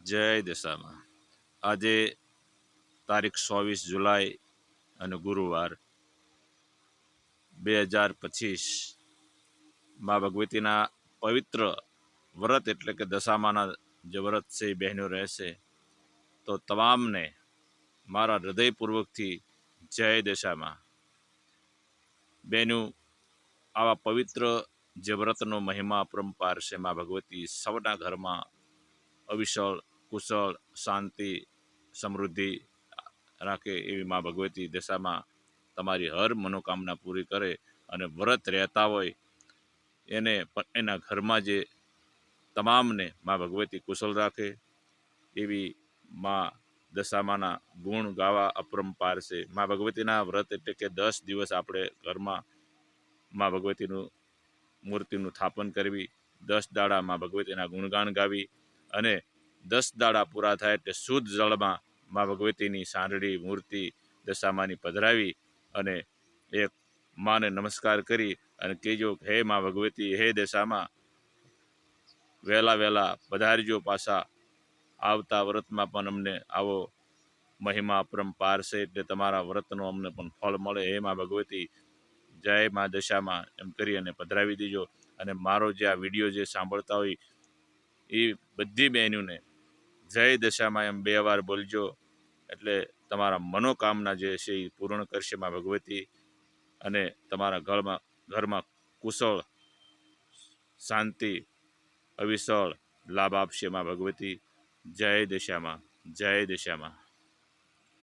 જય દશામાં આજે તારીખ 24 જુલાઈ અને ગુરુવાર 2025 મા ભગવતીના પવિત્ર વ્રત એટલે કે દશામાના જે વ્રત છે એ બહેનો રહેશે તો તમામને મારા હૃદયપૂર્વકથી જય દશામાં. બહેનો, આવા પવિત્ર જે વ્રતનો મહિમા અપરંપાર છે. મા ભગવતી સૌના ઘરમાં અવિશળ કુશળ શાંતિ સમૃદ્ધિ રાખે એવી મા ભગવતી દશામાં તમારી હર મનોકામના પૂરી કરે અને વ્રત રહેતા હોય એને એના ઘરમાં જે તમામને મા ભગવતી કુશળ રાખે એવી મા દશામાના ગુણ ગાવા અપરંપાર છે. મા ભગવતીના વ્રત એટલે કે 10 દિવસ આપણે ઘરમાં મા ભગવતીનું મૂર્તિનું સ્થાપન કરવી, 10 દાડા મા ભગવતીના ગુણગાન ગાવી અને 10 દાડા પૂરા થાય એટલે શુદ્ધ જળમાં મા ભગવતીની સાંડળી મૂર્તિ દશામાની પધરાવી અને એક માને નમસ્કાર કરી અને કહેજો, હે મા ભગવતી, હે દશામાં, વહેલા વહેલા પધારજો પાછા. આવતા વ્રતમાં પણ અમને આવો મહિમા અપરંપાર છે એટલે તમારા વ્રતનો અમને પણ ફળ મળે. હે મા ભગવતી, જય મા દશામાં એમ કરી અને પધરાવી દીજો. અને મારો જે આ વિડીયો જે સાંભળતા હોય એ બધી બહેનોને જય દશામાં એમ 2 વાર બોલજો એટલે તમારા મનોકામના જે છે એ પૂર્ણ કરશે મા ભગવતી અને તમારા ઘરમાં કુશળ શાંતિ અવિશળ લાભ આપશે મા ભગવતી. જય દશામાં, જય દશામાં.